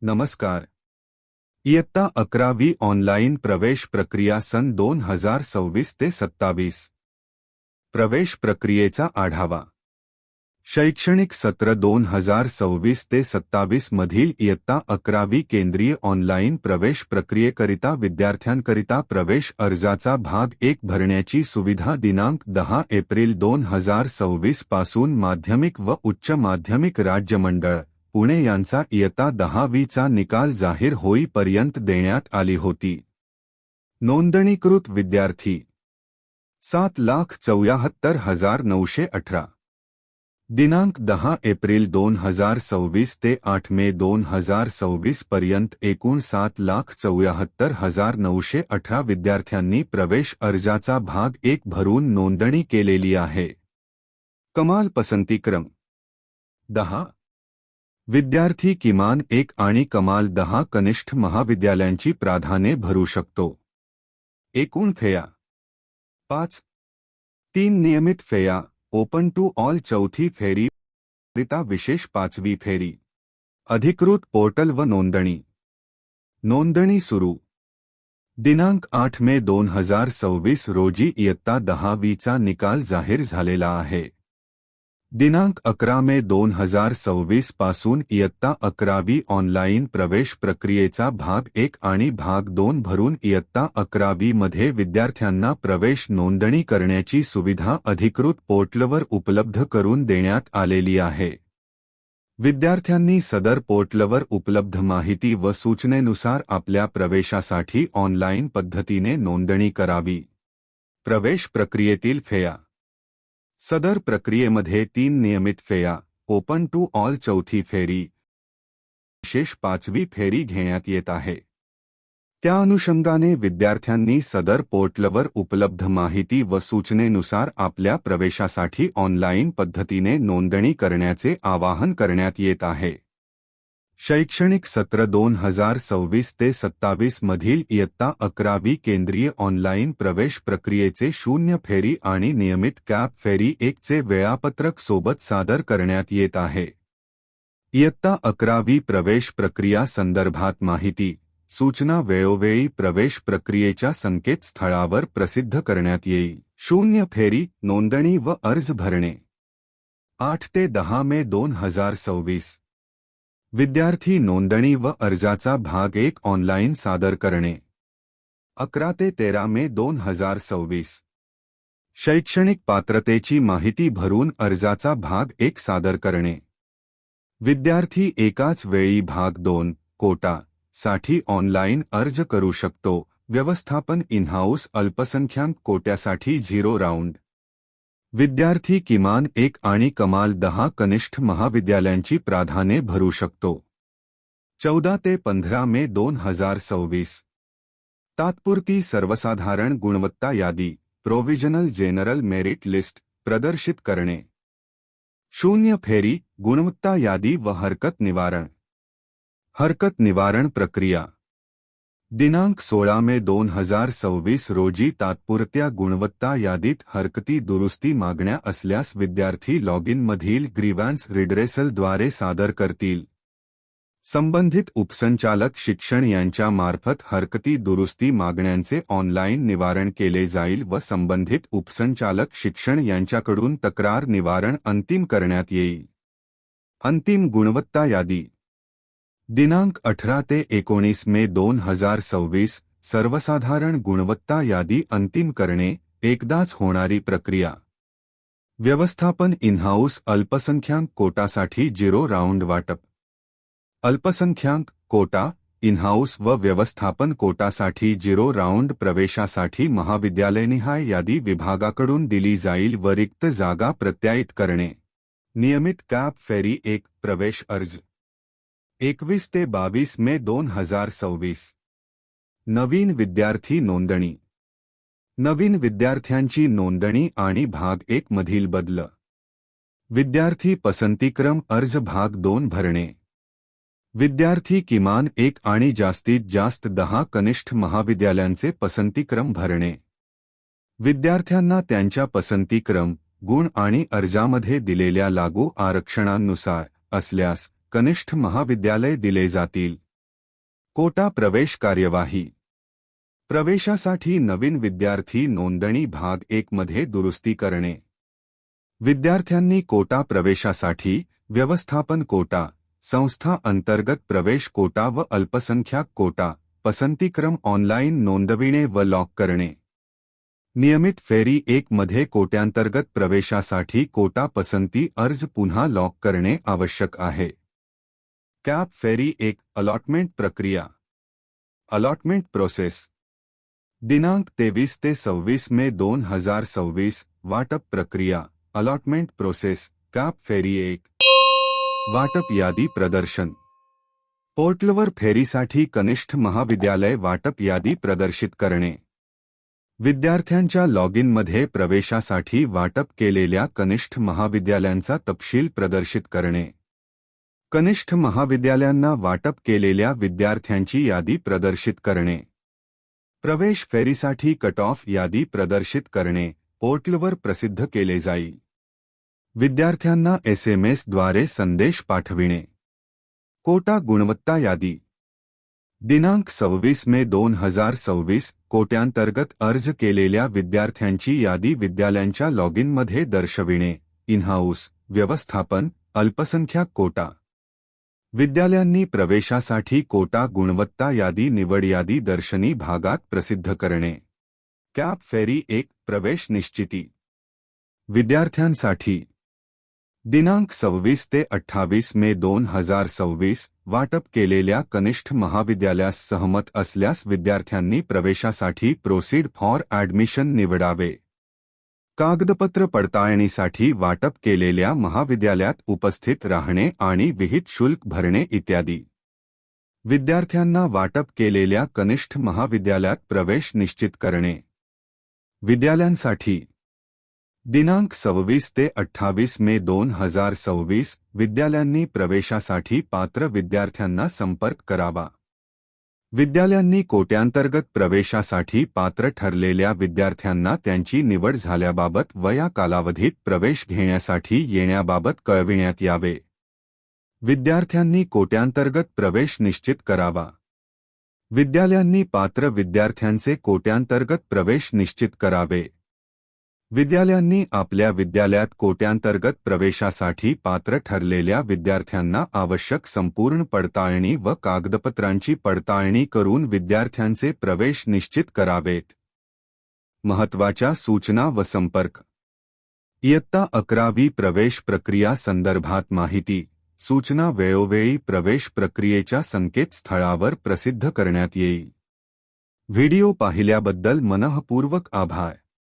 नमस्कार. इयत्ता 11वी ऑनलाईन प्रवेश प्रक्रिया सन 2026 ते 27. प्रवेश प्रक्रियेचा आढावा. शैक्षणिक सत्र 2026 ते 27 मधील इयत्ता 11वी केंद्रीय ऑनलाईन प्रवेश प्रक्रियेकरिता विद्यार्थ्यांकरिता प्रवेश अर्जाचा भाग 1 भरण्याची सुविधा दिनांक 10 एप्रिल 2026 पासून माध्यमिक व उच्च माध्यमिक राज्य मंडळ पुणे यांचा इयत्ता 10वीचा निकाल जाहीर होईपर्यंत देण्यात आली होती. नोंदणीकृत विद्यार्थी 7,74,918. दिनांक 10 एप्रिल 2026 ते 8 मे 2026 पर्यंत एकूण 7,74,918 विद्यार्थ्यांनी प्रवेश अर्जाचा भाग 1 भरून नोंदणी केलेली आहे. कमाल पसंतीक्रम 10. विद्यार्थी किमान 1 आणि कमाल 10 कनिष्ठ महाविद्यालयांची प्राधान्ये भरू शकतो. एकूण फेया 5. 3 नियमित फेया ओपन टू ऑल. चौथी फेरी रिता विशेष 5वी फेरी. अधिकृत पोर्टल व नोंदणी. नोंदणी सुरू दिनांक 8 मे 2026 रोजी इयत्ता 10वीचा निकाल जाहीर झालेला आहे. दिनांक 11 मे 2026 पासून इयत्ता 11वी ऑनलाईन प्रवेश प्रक्रियेचा भाग 1 आणि भाग 2 भरून इयत्ता 11वी मध्ये विद्यार्थ्यांना प्रवेश नोंदणी करण्याची सुविधा अधिकृत पोर्टलवर उपलब्ध करून देण्यात आलेली आहे. विद्यार्थ्यांनी सदर पोर्टलवर उपलब्ध माहिती व सूचनेनुसार आपल्या प्रवेशासाठी ऑनलाईन पद्धतीने नोंदणी करावी. प्रवेश प्रक्रियेतील फेया. सदर प्रक्रियेमध्ये 3 नियमित फेया ओपन टू ऑल. चौथी फेरी विशेष 5वी फेरी घेण्यात येत आहे. त्या अनुषंगाने विद्यार्थ्यांनी सदर पोर्टलवर उपलब्ध माहिती व सूचनेनुसार आपल्या प्रवेशासाठी ऑनलाईन पद्धतीने नोंदणी करण्याचे आवाहन करण्यात येत आहे. शैक्षणिक सत्र 2026 ते 27 मधील इयत्ता 11वी केंद्रीय ऑनलाईन प्रवेश प्रक्रियेचे 0 फेरी आणि नियमित कॅप फेरी 1 चे वेळापत्रक सोबत सादर करण्यात येत आहे. इयत्ता 11वी प्रवेश प्रक्रिया संदर्भात माहिती, सूचना वेळोवेळी प्रवेश प्रक्रियेच्या संकेतस्थळावर प्रसिद्ध करण्यात येईल. 0 फेरी नोंदणी व अर्ज भरणे 8 ते 10 मे 2026. विद्यार्थी नोंदणी व अर्जाचा भाग 1 ऑनलाईन सादर करणे 11 ते 13 मे 2026. शैक्षणिक पात्रतेची माहिती भरून अर्जाचा भाग 1 सादर करणे. विद्यार्थी एकाच वेळी भाग 2 कोटा साठी ऑनलाईन अर्ज करू शकतो. व्यवस्थापन इनहाऊस अल्पसंख्याक कोट्यासाठी 0 राऊंड. विद्यार्थी किमान 1 आणि कमाल 10 कनिष्ठ महाविद्यालयांची प्राधान्ये भरू शकतो. 14 ते 15 मे 2026. तात्पुरती सर्वसाधारण गुणवत्ता यादी प्रोव्हिजनल जेनरल मेरिट लिस्ट प्रदर्शित करणे. 0 फेरी गुणवत्ता यादी व हरकत निवारण. हरकत निवारण प्रक्रिया दिनांक 16 मे 2026 रोजी तात्पुरत्या गुणवत्ता यादीत हरकती दुरुस्ती मागण्या असल्यास विद्यार्थी लॉगिनमधील ग्रीव्हन्स रिड्रेसलद्वारे सादर करतील. संबंधित उपसंचालक शिक्षण यांच्या मार्फत हरकती दुरुस्ती मागण्यांचे ऑनलाईन निवारण केले जाईल व संबंधित उपसंचालक शिक्षण यांच्याकडून तक्रार निवारण अंतिम करण्यात येईल. अंतिम गुणवत्ता यादी दिनांक 18 ते 19 मे 2026. सर्वसाधारण गुणवत्ता यादी अंतिम करणे एकदाच होणारी प्रक्रिया. व्यवस्थापन इनहाऊस अल्पसंख्याक कोटासाठी 0 राऊंड वाटप. अल्पसंख्याक कोटा इनहाऊस व व्यवस्थापन कोटासाठी 0 राऊंड प्रवेशासाठी महाविद्यालयनिहाय यादी विभागाकडून दिली जाईल व रिक्त जागा प्रत्यायित करणे. नियमित कॅप फेरी 1 प्रवेश अर्ज 21 ते 22 मे 2026. नवीन विद्यार्थी नोंदणी. नवीन विद्यार्थ्यांची नोंदणी आणि भाग 1 मधील बदल. विद्यार्थी पसंतीक्रम अर्ज भाग 2 भरणे. विद्यार्थी किमान 1 आणि जास्तीत जास्त 10 कनिष्ठ महाविद्यालयांचे पसंतीक्रम भरणे. विद्यार्थ्यांना त्यांच्या पसंतीक्रम, गुण आणि अर्जामध्ये दिलेल्या लागू आरक्षणांनुसार असल्यास कनिष्ठ महाविद्यालय दिले जातील. कोटा प्रवेश कार्यवाही. प्रवेशासाठी नवीन विद्यार्थी नोंदणी भाग 1 मध्ये दुरुस्ती करणे. विद्यार्थ्यांनी कोटा प्रवेशासाठी व्यवस्थापन कोटा, संस्था अंतर्गत प्रवेश कोटा व अल्पसंख्याक कोटा पसंतीक्रम ऑनलाईन नोंदविणे व लॉक करणे. नियमित फेरी 1 मध्ये कोट्यांतर्गत प्रवेशासाठी कोटा पसंती अर्ज पुन्हा लॉक करणे आवश्यक आहे. कॅप फेरी 1 अलॉटमेंट प्रक्रिया. Allotment process. दिनांक 23 ते 26 मे 2026. वाटप प्रक्रिया. Allotment process. कॅप फेरी 1. वाटप यादी प्रदर्शन. पोर्टलवर फेरीसाठी कनिष्ठ महाविद्यालय वाटप यादी प्रदर्शित करणे. विद्यार्थ्यांच्या लॉगिनमध्ये प्रवेशासाठी वाटप केलेल्या कनिष्ठ महाविद्यालयांचा तपशील प्रदर्शित करणे. कनिष्ठ महाविद्यालयांना वाटप केलेल्या विद्यार्थ्यांची यादी प्रदर्शित करणे. प्रवेश फेरीसाठी कट ऑफ यादी प्रदर्शित करणे पोर्टलवर प्रसिद्ध केले जाईल. विद्यार्थ्यांना SMS द्वारे संदेश पाठविणे. कोटा गुणवत्ता यादी. दिनांक 26 मे 2026. कोट्यांतर्गत अर्ज केलेल्या विद्यार्थ्यांची यादी विद्यालयांच्या लॉगिनमध्ये दर्शविणे. इनहाऊस व्यवस्थापन अल्पसंख्याक कोटा. विद्यालयांनी प्रवेशासाठी कोटा गुणवत्ता यादी निवड यादी दर्शनी भागात प्रसिद्ध करणे. कॅप फेरी 1 प्रवेश निश्चिती. विद्यार्थ्यांसाठी दिनांक 26 ते 28 मे 2026. वाटप केलेल्या कनिष्ठ महाविद्यालयास सहमत असल्यास विद्यार्थ्यांनी प्रवेशासाठी प्रोसीड फॉर ॲडमिशन निवडावे. कागदपत्र पडताळणीसाठी वाटप केलेल्या महाविद्यालयात उपस्थित राहणे आणि विहित शुल्क भरणे इत्यादी. विद्यार्थ्यांना वाटप केलेल्या कनिष्ठ महाविद्यालयात प्रवेश निश्चित करणे. विद्यालयांसाठी दिनांक 26 ते 28 मे 2026. विद्यालयांनी प्रवेशासाठी पात्र विद्यार्थ्यांना संपर्क करावा. विद्यालयांनी कोट्यांतर्गत प्रवेशासाठी पात्र ठरलेल्या विद्यार्थ्यांना त्यांची निवड झाल्याबाबत व या कालावधीत प्रवेश घेण्यासाठी येण्याबाबत कळविण्यात यावे. विद्यार्थ्यांनी कोट्यांतर्गत प्रवेश निश्चित करावा. विद्यालयांनी पात्र विद्यार्थ्यांचे कोट्यांतर्गत प्रवेश निश्चित करावे. विद्यालयांनी आपल्या विद्यालयात कोट्यांतर्गत प्रवेशासाठी पात्र ठरलेल्या विद्यार्थ्यांना आवश्यक संपूर्ण पडताळणी व कागदपत्रांची पडताळणी करून विद्यार्थ्यांचे प्रवेश निश्चित करावेत. महत्त्वाच्या सूचना व संपर्क. इयत्ता 11वी प्रवेश प्रक्रिया संदर्भात माहिती, सूचना वेळोवेळी प्रवेश प्रक्रियेच्या संकेतस्थळावर प्रसिद्ध करण्यात येईल. व्हिडिओ पाहिल्याबद्दल मनःपूर्वक आभार.